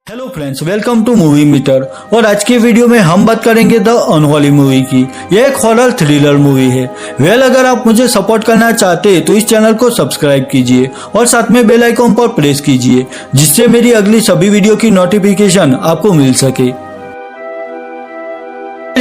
Hello friends, welcome to Movie Meter. और आज की वीडियो में हम बात करेंगे द अनहोली मूवी की। यह एक हॉरर थ्रिलर मूवी है। अगर आप मुझे सपोर्ट करना चाहते हैं तो इस चैनल को सब्सक्राइब कीजिए और साथ में बेल आइकन पर प्रेस कीजिए, जिससे मेरी अगली सभी वीडियो की नोटिफिकेशन आपको मिल सके।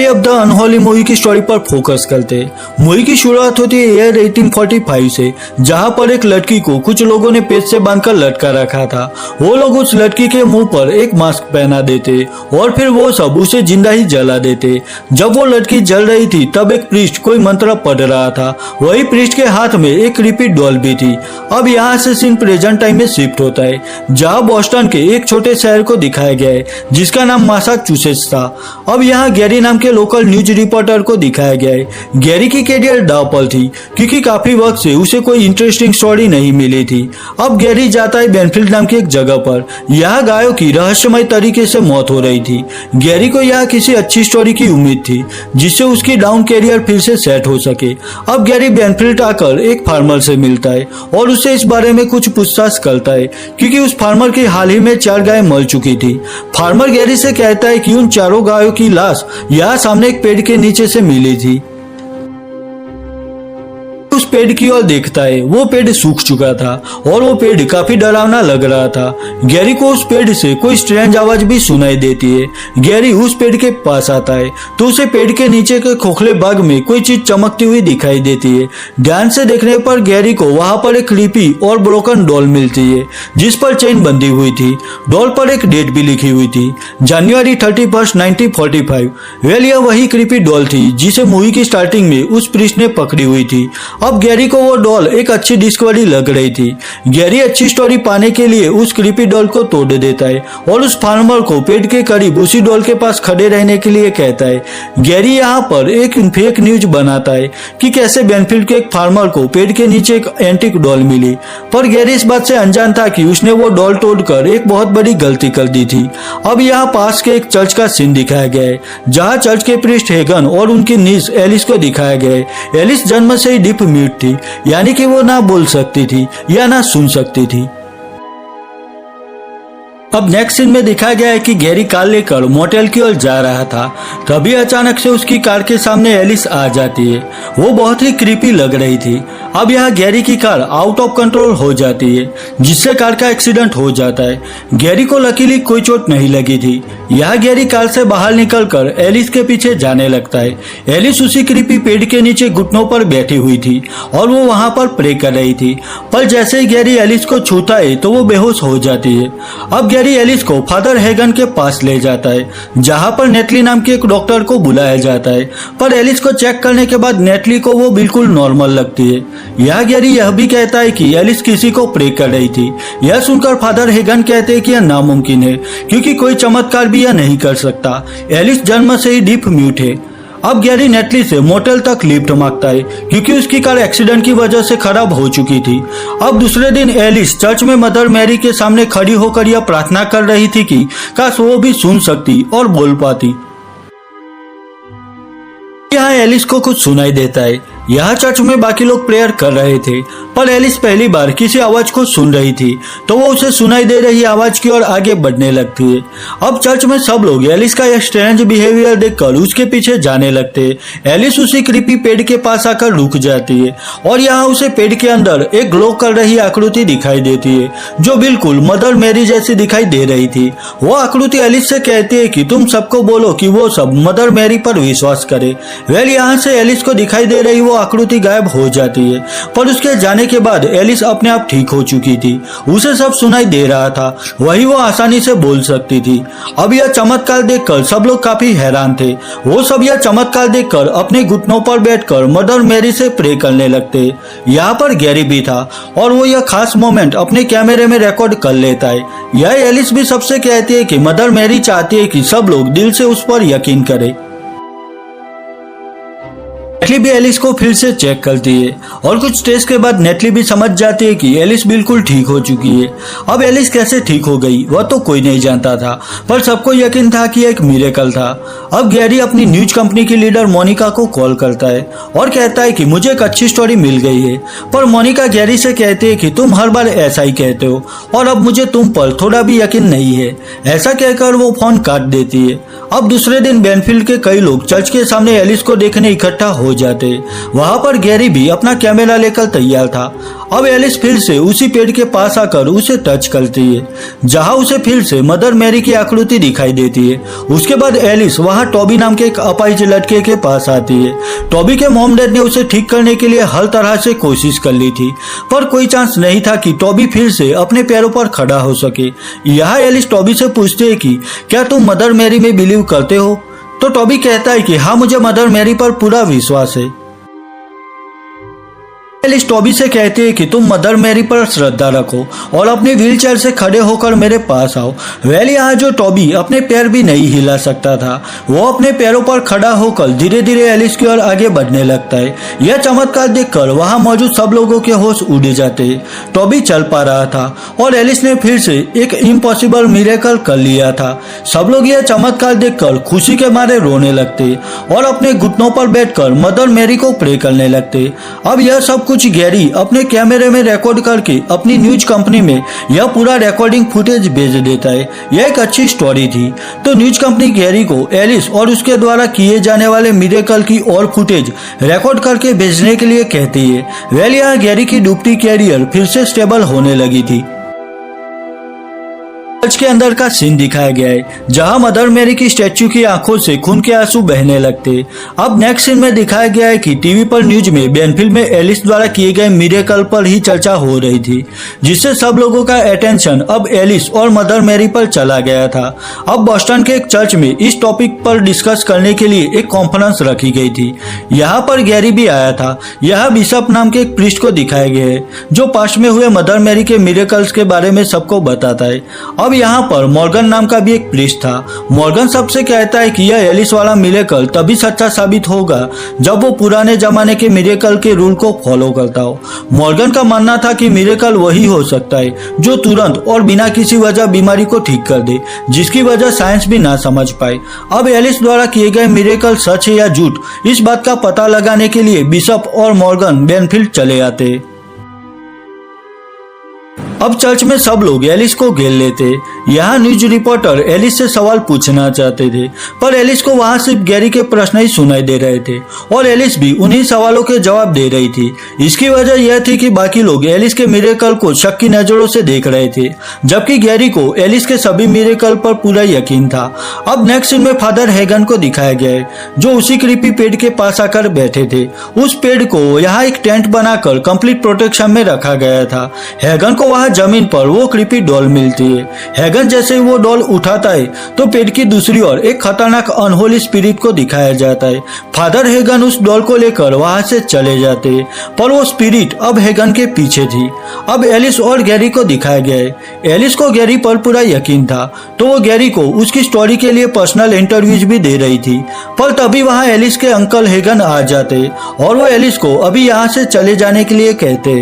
अब द अनहोली मूवी की स्टोरी पर फोकस करते हैं। मूवी की शुरुआत होती है ईयर 1845 से, जहां पर एक लड़की को कुछ लोगों ने पेच से बांधकर लटका रखा था। वो लोग उस लड़की के मुंह पर एक मास्क पहना देते और फिर वो सब उसे जिंदा ही जला देते। जब वो लड़की जल रही थी तब एक प्रीस्ट कोई मंत्र पढ़ रहा था। वही प्रीस्ट के हाथ में एक रिपीट डॉल भी थी। अब यहाँ से सीन प्रेजेंट टाइम में शिफ्ट होता है, जहाँ बोस्टन के एक छोटे शहर को दिखाया गया है जिसका नाम मैसाचुसेट्स था। अब यहाँ गैरी नाम के लोकल न्यूज रिपोर्टर को दिखाया गया है। गैरी की कैरियर दांव पर थी क्योंकि काफी वक्त से उसे कोई इंटरेस्टिंग स्टोरी नहीं मिली थी। अब गैरी जाता है बेनफील्ड नाम की एक जगह पर। यहाँ गायों की रहस्यमय तरीके से मौत हो रही थी। गैरी को यहाँ किसी अच्छी स्टोरी की उम्मीद थी जिससे उसकी डाउन कैरियर फिर से सेट हो सके। अब गैरी बेनफील्ड आकर एक फार्मर से मिलता है और उससे इस बारे में कुछ पूछताछ करता है क्योंकि उस फार्मर की हाल ही में 4 गाय मर चुकी थी। फार्मर गैरी से कहता है कि उन 4 गायों की लाश यहाँ सामने एक पेड़ के नीचे से मिली थी। उस पेड़ की ओर देखता है, वो पेड़ सूख चुका था और वो पेड़ काफी डरावना लग रहा था। गैरी को उस पेड़ से कोई स्ट्रेंज आवाज भी सुनाई देती है। गैरी उस पेड़ के पास आता है तो उसे पेड़ के नीचे के खोखले बाग में कोई चीज चमकती हुई दिखाई देती है। ध्यान से देखने पर गैरी को वहां पर एक क्रीपी और ब्रोकन डॉल मिलती है जिस पर चेन बंधी हुई थी। डॉल पर एक डेट भी लिखी हुई थी, जनवरी 31, 1945। यह वही क्रीपी डॉल थी जिसे मूवी की स्टार्टिंग में उस प्रीस्ट ने पकड़ी हुई थी। अब गैरी को वो डॉल एक अच्छी डिस्कवरी लग रही थी। गैरी अच्छी स्टोरी पाने के लिए उस क्रीपी डॉल को तोड़ देता है और उस फार्मर को पेड़ के करीब उसी डॉल के पास खड़े रहने के लिए कहता है। गैरी यहाँ पर एक फेक न्यूज बनाता है कि कैसे बेनफील्ड के एक फार्मर को पेड़ के नीचे एक एंटीक डॉल मिली, पर गैरी इस बात से अनजान था कि उसने वो डॉल तोड़कर एक बहुत बड़ी गलती कर दी थी। अब यहाँ पास के एक चर्च का सीन दिखाया गया है, जहाँ चर्च के प्रीस्ट हेगन और उनकी नीस एलिस को दिखाया गया है। एलिस जन्म से ही डीप म्यूट थी, यानी कि वो ना बोल सकती थी या ना सुन सकती थी। अब नेक्स्ट सीन में दिखाया गया है कि गैरी कार लेकर मोटेल की ओर जा रहा था। तभी अचानक से उसकी कार के सामने एलिस आ जाती है। वो बहुत ही क्रीपी लग रही थी। अब यहाँ गैरी की कार आउट ऑफ कंट्रोल हो जाती है जिससे कार का एक्सीडेंट हो जाता है। गैरी को लकीली कोई चोट नहीं लगी थी। यहाँ गैरी कार से बाहर निकलकर एलिस के पीछे जाने लगता है। एलिस उसी क्रीपी पेड़ के नीचे घुटनों पर बैठी हुई थी और वो वहां पर प्रे कर रही थी, पर जैसे ही गैरी एलिस को छूता है तो वो बेहोश हो जाती है। अब गैरी एलिस को फादर हेगन के पास ले जाता है, जहां पर नेटली नाम के एक डॉक्टर को बुलाया जाता है। पर एलिस को चेक करने के बाद नेटली को वो बिल्कुल नॉर्मल लगती है। यह गैरी यह भी कहता है कि एलिस किसी को प्रे कर रही थी। यह सुनकर फादर हेगन कहते हैं कि यह नामुमकिन है क्योंकि कोई चमत्कार भी यह नहीं कर सकता। एलिस जन्म से ही डीप म्यूट है। अब गैरी नेटली से मोटेल तक लिफ्ट मांगता है क्योंकि उसकी कार एक्सीडेंट की वजह से खराब हो चुकी थी। अब दूसरे दिन एलिस चर्च में मदर मैरी के सामने खड़ी होकर यह प्रार्थना कर रही थी कि काश वो भी सुन सकती और बोल पाती। यहाँ एलिस को कुछ सुनाई देता है। यहाँ चर्च में बाकी लोग प्रेयर कर रहे थे, पर एलिस पहली बार किसी आवाज को सुन रही थी तो वो उसे सुनाई दे रही आवाज की ओर आगे बढ़ने लगती है। अब चर्च में सब लोग एलिस का यह स्ट्रेंज बिहेवियर देखकर उसके पीछे जाने लगते हैं। एलिस उसी क्रीपी पेड़ के पास आकर रुक जाती है और यहाँ उसे पेड़ के अंदर एक ग्लो कर रही आकृति दिखाई देती है जो बिल्कुल मदर मैरी जैसी दिखाई दे रही थी। वो आकृति एलिस से कहती है कि तुम सबको बोलो कि वो सब मदर मैरी पर विश्वास करे। यहाँ से एलिस को दिखाई दे रही आकृति गायब हो जाती है, पर उसके जाने के बाद एलिस अपने आप ठीक हो चुकी थी। उसे सब सुनाई दे रहा था, वही वो आसानी से बोल सकती थी। अब यह चमत्कार देखकर सब लोग काफी हैरान थे। वो सब यह चमत्कार देखकर अपने घुटनों पर बैठकर मदर मैरी से प्रे करने लगते। यहाँ पर गैरी भी था और वो यह खास मोमेंट अपने कैमरे में रिकॉर्ड कर लेता है। यह एलिस भी सबसे कहती है कि मदर मैरी चाहती है कि सब लोग दिल से उस पर यकीन करें। नेटली भी एलिस को फिर से चेक करती है और कुछ टेस्ट के बाद नेटली भी समझ जाती है कि एलिस बिल्कुल ठीक हो चुकी है। अब एलिस कैसे ठीक हो गई वह तो कोई नहीं जानता था, पर सबको यकीन था कि एक मिरेकल था। अब गैरी अपनी न्यूज कंपनी की लीडर मोनिका को कॉल करता है और कहता है कि मुझे एक अच्छी स्टोरी मिल गई है, पर मोनिका गैरी से कहती है कि तुम हर बार ऐसा ही कहते हो और अब मुझे तुम पर थोड़ा भी यकीन नहीं है। ऐसा कहकर वो फोन काट देती है। अब दूसरे दिन बेनफील्ड के कई लोग चर्च के सामने एलिस को देखने इकट्ठा हो जाते। वहां पर गैरी भी अपना कैमरा लेकर तैयार था। अब एलिस फिर से उसी पेड़ के पास आकर उसे टच करती है, जहां उसे फिर से मदर मैरी की आकृति दिखाई देती है। उसके बाद एलिस वहां टॉबी नाम के एक अपाहिज लड़के के पास आती है। टॉबी के मॉम डैड ने उसे ठीक करने के लिए हर तरह से कोशिश कर ली थी, पर कोई चांस नहीं था कि टॉबी फिर से अपने पैरों पर खड़ा हो सके। यहाँ एलिस टॉबी से पूछती है कि क्या तुम मदर मैरी में बिलीव करते हो? तो टॉबी कहता है कि हाँ, मुझे मदर मैरी पर पूरा विश्वास है। एलिस टॉबी से कहती है कि तुम मदर मैरी पर श्रद्धा रखो और अपनी व्हीलचेयर से खड़े होकर मेरे पास आओ। वेल यहाँ जो टॉबी अपने पैर भी नहीं हिला सकता था, वो अपने पैरों पर खड़ा होकर धीरे धीरे एलिस की ओर आगे बढ़ने लगता है। यह चमत्कार देखकर वहां मौजूद सब लोगों के होश उड़ जाते। टॉबी चल पा रहा था और एलिस ने फिर से एक इम्पॉसिबल मिरेकल कर लिया था। सब लोग यह चमत्कार देखकर खुशी के मारे रोने लगते और अपने घुटनों पर बैठकर मदर मैरी को प्रे करने लगते। अब यह सब कुछ गैरी अपने कैमरे में रिकॉर्ड करके अपनी न्यूज कंपनी में यह पूरा रिकॉर्डिंग फुटेज भेज देता है। यह एक अच्छी स्टोरी थी, तो न्यूज कंपनी गैरी को एलिस और उसके द्वारा किए जाने वाले मिरेकल की और फुटेज रिकॉर्ड करके भेजने के लिए कहती है। वेल यहाँ गैरी की डूबती कैरियर फिर से स्टेबल होने लगी थी। चर्च के अंदर का सीन दिखाया गया है, जहां मदर मैरी की स्टैच्यू की आंखों से खून के आंसू बहने लगते। अब नेक्स्ट सीन में दिखाया गया है कि टीवी पर न्यूज में बेनफील्ड में एलिस द्वारा किए गए मिरेकल पर ही चर्चा हो रही थी, जिससे सब लोगों का अटेंशन अब एलिस और मदर मैरी पर चला गया था। अब बोस्टन के एक चर्च में इस टॉपिक पर डिस्कस करने के लिए एक कॉन्फ्रेंस रखी गई थी। यहाँ पर गैरी भी आया था। यह बिशप नाम के एक प्रीस्ट को दिखाया गया है, जो पास्ट में हुए मदर मैरी के मिरेकल्स के बारे में सबको बताता है। अब यहाँ पर मॉर्गन नाम का भी एक प्रीस्ट था। मॉर्गन सबसे कहता है कि यह एलिस वाला मिरेकल तभी सच्चा साबित होगा जब वो पुराने जमाने के मिरेकल के रूल को फॉलो करता हो। मॉर्गन का मानना था कि मिरेकल वही हो सकता है जो तुरंत और बिना किसी वजह बीमारी को ठीक कर दे, जिसकी वजह साइंस भी ना समझ पाए। अब एलिस द्वारा किए गए मिरेकल सच है या झूठ, इस बात का पता लगाने के लिए बिशप और मॉर्गन बेनफील्ड चले आते। अब चर्च में सब लोग एलिस को घेर लेते। यहाँ न्यूज रिपोर्टर एलिस से सवाल पूछना चाहते थे, पर एलिस को वहाँ सिर्फ गैरी के प्रश्न ही सुनाई दे रहे थे और एलिस भी उन्हीं सवालों के जवाब दे रही थी। इसकी वजह यह थी कि बाकी लोग एलिस के मिरेकल को शक की नजरों से देख रहे थे, जबकि गैरी को एलिस के सभी मिरेकल पर पूरा यकीन था। अब नेक्स्ट सीन में फादर हेगन को दिखाया गया है, जो उसी क्रीपी पेड़ के पास आकर बैठे थे। उस पेड़ को यहाँ एक टेंट बनाकर कंप्लीट प्रोटेक्शन में रखा गया था। हेगन को वहाँ जमीन पर वो क्रीपी डॉल मिलती है। हेगन जैसे ही वो डॉल उठाता है तो पेड़ की दूसरी ओर एक खतरनाक अनहोली स्पिरिट को दिखाया जाता है। फादर हेगन उस डॉल को लेकर वहां से चले जाते हैं, पर वो स्पिरिट अब हेगन के पीछे थी। अब एलिस और गैरी को दिखाया गया है। एलिस को गैरी पर पूरा यकीन था, तो वो गैरी को उसकी स्टोरी के लिए पर्सनल इंटरव्यूज भी दे रही थी, पर तभी वहां एलिस के अंकल हेगन आ जाते और वो एलिस को अभी यहाँ से चले जाने के लिए कहते।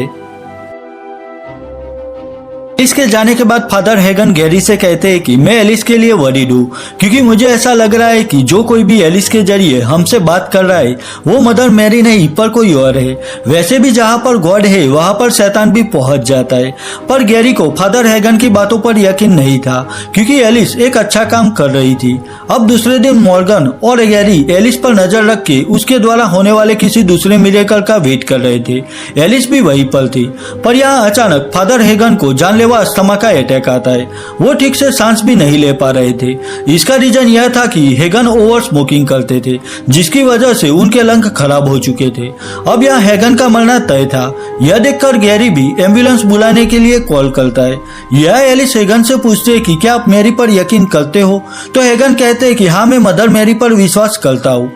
एलिस के जाने के बाद फादर हेगन गैरी से कहते हैं कि मैं एलिस के लिए वरीड हूँ, क्योंकि मुझे ऐसा लग रहा है कि जो कोई भी एलिस के जरिए हमसे बात कर रहा है वो मदर मैरी नहीं पर कोई और है। वैसे भी जहाँ पर गॉड है वहाँ पर शैतान भी पहुंच जाता है। पर गैरी को फादर हेगन की बातों पर यकीन नहीं था, क्योंकि एलिस एक अच्छा काम कर रही थी। अब दूसरे दिन मॉर्गन और गैरी एलिस पर नजर रख के उसके द्वारा होने वाले किसी दूसरे मिरेकल का वेट कर रहे थे। एलिस भी वहीं पर थी, पर यहाँ अचानक फादर हेगन को जानलेवा अस्थमा का अटैक आता है। वो ठीक से सांस भी नहीं ले पा रहे थे। इसका रीजन यह था कि हेगन ओवर स्मोकिंग करते थे, जिसकी वजह से उनके लंग खराब हो चुके थे। अब यहाँ हेगन का मरना तय था। यह देखकर गैरी भी एम्बुलेंस बुलाने के लिए कॉल करता है। यह एलिस हेगन से पूछते है कि क्या आप मैरी पर यकीन करते हो? तो हेगन कहते हैं कि हाँ, मैं मदर मैरी पर विश्वास करता हूँ।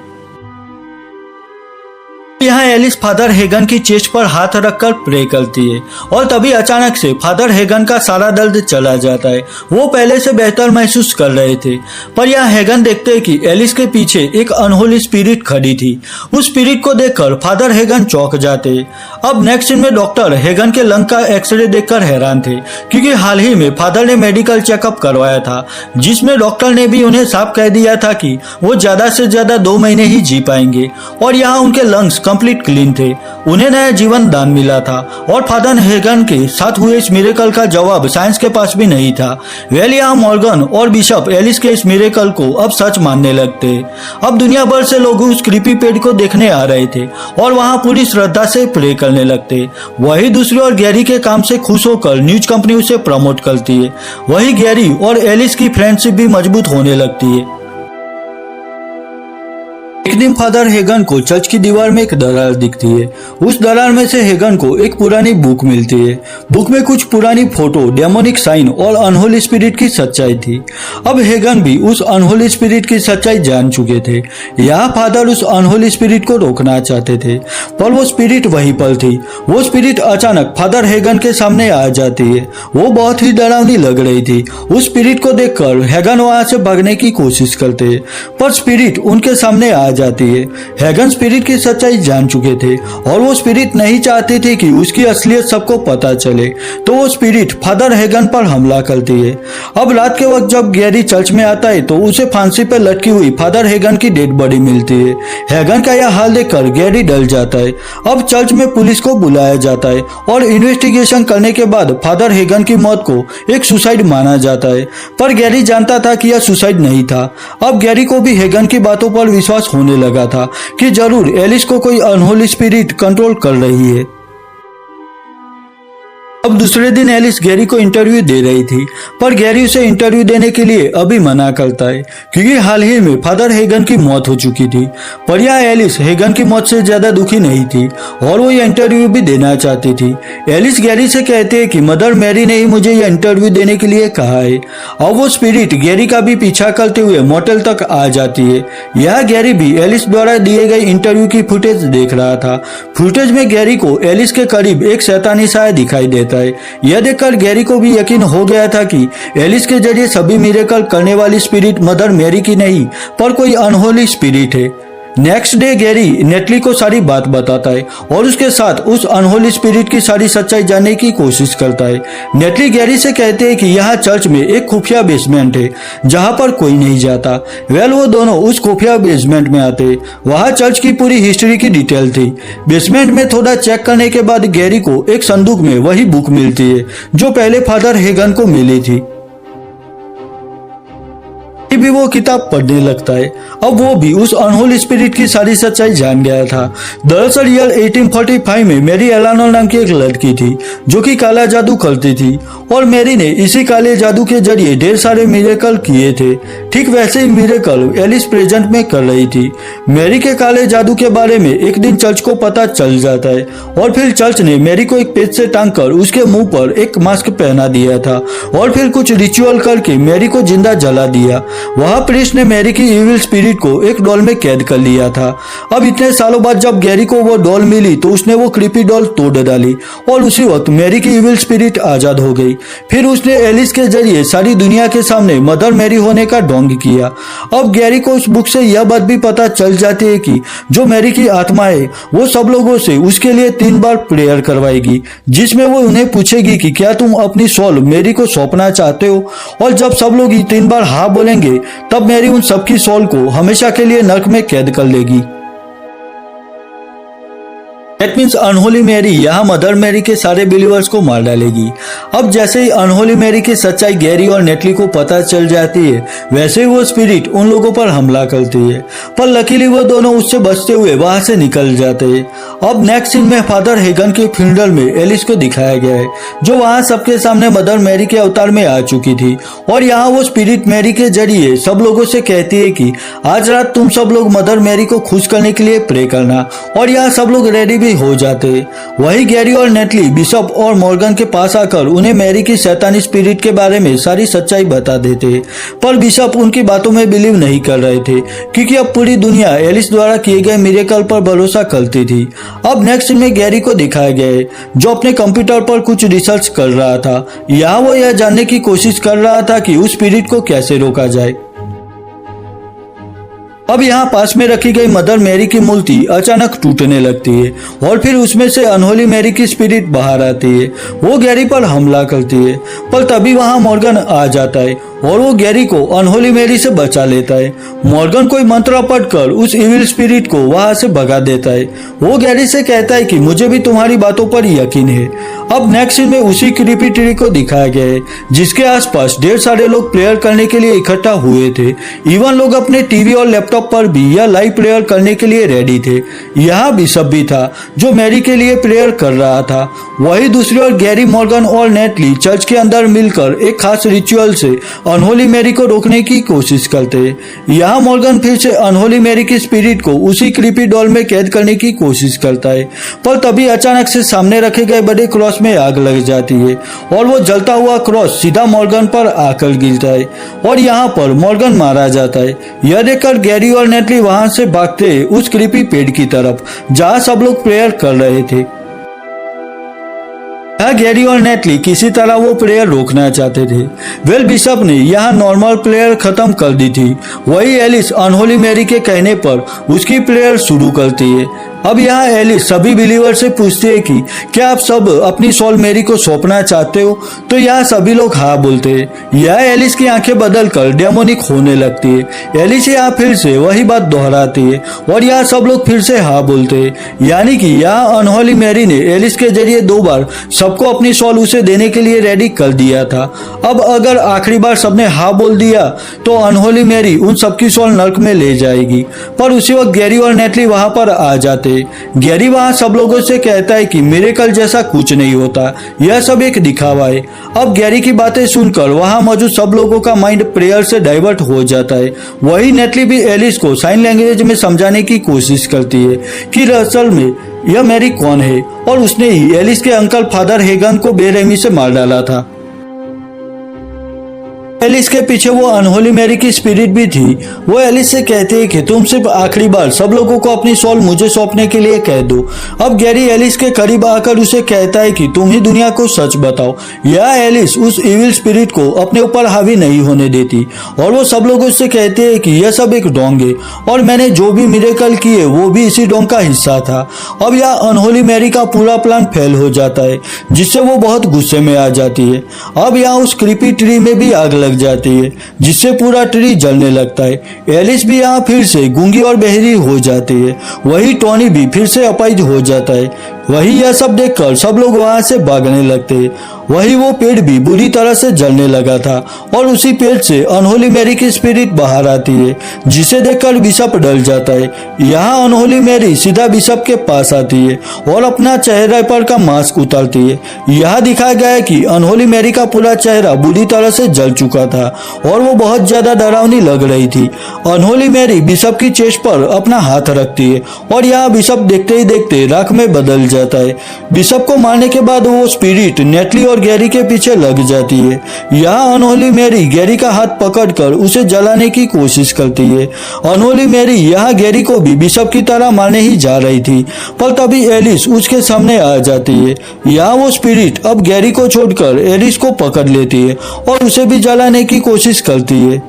यहाँ एलिस फादर हेगन की चेस्ट पर हाथ रखकर प्रे करती है और तभी अचानक से फादर हेगन का सारा दर्द चला जाता है। वो पहले से बेहतर महसूस कर रहे थे, पर यहाँ हेगन देखते हैं कि एलिस के पीछे एक अनहोली स्पिरिट खड़ी थी। उस स्पिरिट को देखकर फादर हेगन चौंक जाते। अब नेक्स्ट सीन में डॉक्टर हेगन के लंग का एक्सरे देखकर हैरान थे, क्योंकि हाल ही में फादर ने मेडिकल चेकअप करवाया था, जिसमें डॉक्टर ने भी उन्हें साफ कह दिया था कि वो ज्यादा से ज्यादा 2 महीने ही जी पाएंगे और यहाँ उनके लंग्स कंप्लीट क्लीन थे। उन्हें नया जीवन दान मिला था और फादर हेगन के साथ हुए इस मिरेकल का जवाब साइंस के पास भी नहीं था। वेल यहाँ मॉर्गन और बिशप एलिस के इस मिरेकल को अब सच मानने लगते। अब दुनिया भर से लोग उस क्रीपी पेड़ को देखने आ रहे थे और वहाँ पूरी श्रद्धा से प्रे करने लगते। वही दूसरी ओर गैरी के काम से खुश होकर न्यूज कंपनी उसे प्रमोट करती है। वही गैरी और एलिस की फ्रेंडशिप भी मजबूत होने लगती है। एक दिन फादर हेगन को चर्च की दीवार में एक दरार दिखती है। उस दरार में से हेगन को एक पुरानी बुक मिलती है। बुक में कुछ पुरानी फोटो, डेमोनिक साइन और अनहोली स्पिरिट की सच्चाई थी। अब हेगन भी उस अनहोली स्पिरिट की सच्चाई जान चुके थे। यहाँ फादर उस अनहोली स्पिरिट को रोकना चाहते थे, पर वो स्पिरिट वहीं पर थी। वो स्पिरिट अचानक फादर हेगन के सामने आ जाती है। वो बहुत ही डरावनी लग रही थी। उस स्पिरिट को देखकर हेगन वहां से भागने की कोशिश करते हैं, पर स्पिरिट उनके सामने आ जाती है। हेगन स्पिरिट की सच्चाई जान चुके थे और वो स्पिरिट नहीं चाहते थे कि उसकी असलियत सबको पता चले, तो वो स्पिरिट फादर हेगन पर हमला करती है। अब रात के वक्त जब गैरी चर्च में आता है तो उसे फांसी पर लटकी हुई फादर हेगन की डेड बॉडी मिलती है। हेगन का यह हाल देखकर गैरी डर जाता है। अब चर्च में पुलिस को बुलाया जाता है और इन्वेस्टिगेशन करने के बाद फादर हेगन की मौत को एक सुसाइड माना जाता है, पर गैरी जानता था कि यह सुसाइड नहीं था। अब गैरी को भी हेगन की बातों पर विश्वास होने लगा था कि जरूर एलिस को कोई अनहोली स्पिरिट कंट्रोल कर रही है। अब दूसरे दिन एलिस गैरी को इंटरव्यू दे रही थी, पर गैरी उसे इंटरव्यू देने के लिए अभी मना करता है, क्योंकि हाल ही में फादर हेगन की मौत हो चुकी थी। पर यह एलिस हेगन की मौत से ज्यादा दुखी नहीं थी और वो यह इंटरव्यू भी देना चाहती थी। एलिस गैरी से कहते हैं कि मदर मैरी ने ही मुझे यह इंटरव्यू देने के लिए कहा है। अब वो स्पिरिट गैरी का भी पीछा करते हुए मोटेल तक आ जाती है। यह गैरी भी एलिस द्वारा दिए गए इंटरव्यू की फुटेज देख रहा था। फुटेज में गैरी को एलिस के करीब एक शैतानी साया दिखाई देता है। यह देखकर गैरी को भी यकीन हो गया था कि एलिस के जरिए सभी मिरेकल करने वाली स्पिरिट मदर मैरी की नहीं, पर कोई अनहोली स्पिरिट है। नेक्स्ट डे गैरी नेटली को सारी बात बताता है और उसके साथ उस अनहोली स्पिरिट की सारी सच्चाई जानने की कोशिश करता है। नेटली गैरी से कहते हैं कि यहाँ चर्च में एक खुफिया बेसमेंट है जहाँ पर कोई नहीं जाता। वेल वो दोनों उस खुफिया बेसमेंट में आते। वहाँ चर्च की पूरी हिस्ट्री की डिटेल थी। बेसमेंट में थोड़ा चेक करने के बाद गैरी को एक संदूक में वही बुक मिलती है जो पहले फादर हेगन को मिली थी। भी वो किताब पढ़ने लगता है। अब वो भी उस अनहोली स्पिरिट की सारी सच्चाई जान गया था। दरअसल ईयर 1845 में मैरी एलानोर नाम की एक लड़की थी जो कि काला जादू करती थी और मैरी ने इसी काले जादू के जरिए ढेर सारे मिरेकल किए थे। ठीक वैसे ही मिरेकल एलिस प्रेजेंट में कर रही थी। मैरी के काले जादू के बारे में एक दिन चर्च को पता चल जाता है और फिर चर्च ने मैरी को एक पेज से टांगकर उसके मुंह पर एक मास्क पहना दिया था और फिर कुछ रिचुअल करके मैरी को जिंदा जला दिया। वहां प्रीस्ट ने मैरी की इविल स्पिरिट को एक डॉल में कैद कर लिया था। अब इतने सालों बाद जब गैरी को वो डॉल मिली तो उसने वो क्रीपी डॉल तोड़ डाली और उसी वक्त मैरी की इविल स्पिरिट आजाद हो गई। फिर उसने एलिस के जरिए सारी दुनिया के सामने मदर मैरी होने का ढोंग किया। अब गैरी को उस बुक से यह बात भी पता चल जाती है कि जो मैरी की आत्मा है वो सब लोगों से उसके लिए 3 बार प्रेयर करवाएगी, जिसमें वो उन्हें पूछेगी कि क्या तुम अपनी सोल मैरी को सौंपना चाहते हो, और जब सब लोग 3 बार हाँ बोलेंगे तब मैरी उन सबकी सोल को हमेशा के लिए नर्क में कैद कर लेगी। दैट मीन्स अनहोली मैरी यहाँ मदर मैरी के सारे बिलीवर्स को मार डालेगी। अब जैसे ही अनहोली मैरी की सच्चाई गैरी और नेटली को पता चल जाती है, वैसे ही वो स्पिरिट उन लोगों पर हमला करती है, पर लकीली वो दोनों उससे बचते हुए वहां से निकल जाते हैं। अब नेक्स्ट सीन में फादर हेगन के फ्यूनरल में एलिस को दिखाया गया है, जो वहां सबके सामने मदर मैरी के अवतार में आ चुकी थी और यहाँ वो स्पिरिट मैरी के जरिए सब लोगों से कहती है कि आज रात तुम सब लोग मदर मैरी को खुश करने के लिए प्रे करना, और यहाँ सब लोग रेडी भी हो जाते। वही गैरी और नेटली बिशप और मॉर्गन के पास आकर उन्हें मैरी की शैतानी स्पिरिट के बारे में सारी सच्चाई बता देते, पर बिशप उनकी बातों में बिलीव नहीं कर रहे थे, क्योंकि अब पूरी दुनिया एलिस द्वारा किए गए मिरेकल पर भरोसा करती थी। अब नेक्स्ट में गैरी को दिखाया गया है, जो अपने कंप्यूटर पर कुछ रिसर्च कर रहा था। यहाँ वो यह जानने की कोशिश कर रहा था कि उस स्पिरिट को कैसे रोका जाए। अब यहाँ पास में रखी गई मदर मैरी की मूर्ति अचानक टूटने लगती है और फिर उसमें से अनहोली मैरी की स्पिरिट बाहर आती है। वो गैरी पर हमला करती है, पर तभी वहाँ मॉर्गन आ जाता है और वो गैरी को अनहोली मैरी से बचा लेता है। मॉर्गन कोई मंत्र पढ़कर उस इविल स्पिरिट को वहां से भगा देता है। वो गैरी से कहता है कि मुझे भी तुम्हारी बातों पर यकीन है। अब नेक्स्ट में उसी क्रीपी ट्री को दिखाया गया है, जिसके आसपास ढेर सारे लोग प्रेयर करने के लिए इकट्ठा हुए थे। इवन लोग अपने टीवी और लैपटॉप पर भी यह लाइव प्रेयर करने के लिए रेडी थे। यहाँ बिशप भी था, जो मैरी के लिए प्रेयर कर रहा था। वही दूसरी ओर गैरी, मॉर्गन और नेटली चर्च के अंदर मिलकर एक खास रिचुअल से अनहोली मैरी को रोकने की कोशिश करते। यहाँ मॉर्गन फिर से अनहोली मैरी की स्पिरिट को उसी क्रीपी डॉल में कैद करने की कोशिश करता है, पर तभी अचानक से सामने रखे गए बड़े क्रॉस में आग लग जाती है और वो जलता हुआ क्रॉस सीधा मॉर्गन पर आकर गिरता है और यहाँ पर मॉर्गन मारा जाता है। यह देखकर गैरी और नेटली वहां से भागते उस क्रीपी पेड़ की तरफ, जहाँ सब लोग प्रेयर कर रहे थे। गैरी और नेटली किसी तरह वो प्रेयर रोकना चाहते थे। वेल, बिशप ने यहाँ नॉर्मल प्रेयर खत्म कर दी थी। वही एलिस अनहोली मैरी के कहने पर उसकी प्रेयर शुरू करती है। अब यहाँ एलिस सभी बिलीवर से पूछती है कि क्या आप सब अपनी सोल मैरी को सौंपना चाहते हो, तो यहाँ सभी लोग हाँ बोलते हैं। यह एलिस की आंखें बदलकर डेमोनिक होने लगती है। एलिस यहाँ फिर से वही बात दोहराती है और यहाँ सब लोग फिर से हाँ बोलते हैं। यानी कि यहाँ अनहोली मैरी ने एलिस के जरिए 2 बार सबको अपनी सोल उसे देने के लिए रेडी कर दिया था। अब अगर आखिरी बार सबने हाँ बोल दिया तो अनहोली मैरी उन सबकी सोल नर्क में ले जाएगी। पर उसी वक्त गैरी और नेटली वहां पर आ जाते। गैरी वहां सब लोगों से कहता है कि मिरेकल जैसा कुछ नहीं होता, यह सब एक दिखावा है। अब गैरी की बातें सुनकर वहां मौजूद सब लोगों का माइंड प्रेयर से डाइवर्ट हो जाता है। वही नेटली भी एलिस को साइन लैंग्वेज में समझाने की कोशिश करती है कि असल में यह मैरी कौन है और उसने ही एलिस के अंकल फादर हेगन को बेरहमी से मार डाला था। एलिस के पीछे वो अनहोली मैरी की स्पिरिट भी थी। वो एलिस से कहती है कि तुम सिर्फ आखिरी बार सब लोगों को अपनी सोल मुझे सौंपने के लिए कह दो। अब गैरी एलिस के करीब आकर उसे कहता है कि तुम ही दुनिया को सच बताओ। यह एलिस उस इविल स्पिरिट को अपने ऊपर हावी नहीं होने देती और वो सब लोगों से कहते हैं कि यह सब एक डोंग है और मैंने जो भी मिरेकल किए वो भी इसी डोंग का हिस्सा था। अब यह अनहोली मैरी का पूरा प्लान फेल हो जाता है, जिससे वो बहुत गुस्से में आ जाती है। अब यहाँ उस क्रीपी ट्री में भी आग लग जाती है, जिससे पूरा ट्री जलने लगता है। एलिस भी यहाँ फिर से गूंगी और बहरी हो जाती है। वही टोनी भी फिर से अपाहिज हो जाता है। वही यह सब देखकर सब लोग वहां से भागने लगते हैं। वही वो पेड़ भी बुरी तरह से जलने लगा था और उसी पेड़ से अनहोली मैरी की स्पिरिट बाहर आती है, जिसे देखकर बिशप डर जाता है। यहाँ अनहोली मैरी सीधा बिशप के पास आती है और अपना चेहरे पर का मास्क उतारती है। यहाँ दिखाया गया है कि अनहोली मैरी का पूरा चेहरा बुरी तरह से जल चुका था और वो बहुत ज्यादा डरावनी लग रही थी। अनहोली मैरी बिशप की चेस्ट पर अपना हाथ रखती है और यहाँ बिशप देखते ही देखते राख में बदल जाता है। बिशप को मारने के बाद वो स्पिरिट नेटली और गैरी के पीछे लग जाती है। यहाँ अनहोली मैरी गैरी का हाथ पकड़कर उसे जलाने की कोशिश करती है। अनहोली मैरी यहाँ गैरी को भी बिशप की तरह मारने ही जा रही थी, पर तभी एलिस उसके सामने आ जाती है। यहाँ वो स्पिरिट अब गैरी को छोड़कर एलिस को पकड़ लेती है और उसे भी जलाने की कोशिश करती है।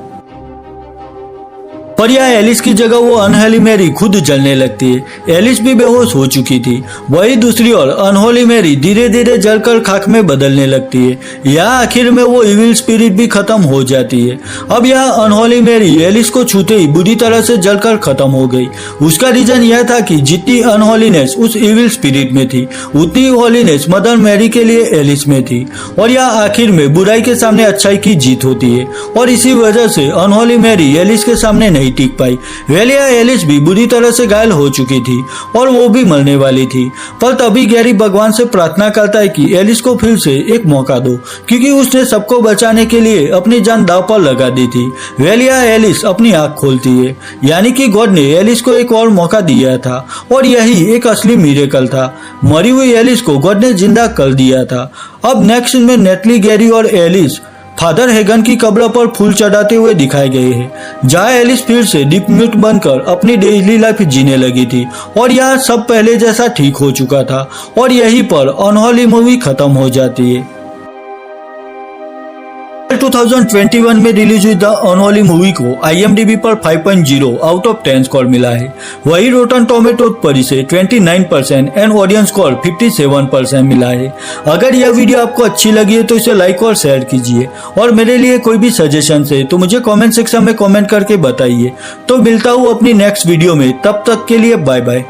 पर यह एलिस की जगह वो अनहोली मैरी खुद जलने लगती है। एलिस भी बेहोश हो चुकी थी। वही दूसरी ओर अनहोली मैरी धीरे धीरे जलकर खाक में बदलने लगती है। यहाँ आखिर में वो इविल स्पिरिट भी खत्म हो जाती है। अब यह अनहोली मैरी एलिस को छूते ही बुरी तरह से जलकर खत्म हो गई। उसका रीजन यह था कि जितनी अनहोलीनेस उस इविल स्पिरिट में थी, उतनी होलीनेस मदर मैरी के लिए एलिस में थी। और यह आखिर में बुराई के सामने अच्छाई की जीत होती है और इसी वजह से अनहोली मैरी एलिस के सामने नहीं नहीं टिक पाई। वेलिया एलिस भी बुरी तरह से घायल हो चुकी थी और वो भी मरने वाली थी। पर तभी गैरी भगवान से प्रार्थना करता है कि एलिस को फिर से एक मौका दो, क्योंकि उसने सबको बचाने के लिए अपनी जान दांव पर लगा दी थी। वेलिया एलिस अपनी आंख खोलती है, यानी कि गॉड ने एलिस को एक और मौका दिया था और यही एक असली मिरेकल था। मरी हुई एलिस को गॉड ने जिंदा कर दिया था। अब नेक्स्ट में नेटली, गैरी और एलिस फादर हेगन की कब्र पर फूल चढ़ाते हुए दिखाए गए हैं, जहां एलिस फिर से डीप म्यूट बनकर अपनी डेली लाइफ जीने लगी थी और यहाँ सब पहले जैसा ठीक हो चुका था और यहीं पर अनहोली मूवी खत्म हो जाती है। 2021 में रिलीज हुई द अनहोली मूवी को IMDb पर 5.0 आउट ऑफ 10 स्कोर मिला है। वही रोटन टोमेटो पर इसे 29% एंड ऑडियंस स्कोर 57% मिला है। अगर यह वीडियो आपको अच्छी लगी है तो इसे लाइक और शेयर कीजिए और मेरे लिए कोई भी सजेशन है तो मुझे कमेंट सेक्शन में कमेंट करके बताइए। तो मिलता हूँ अपनी नेक्स्ट वीडियो में, तब तक के लिए बाय बाय।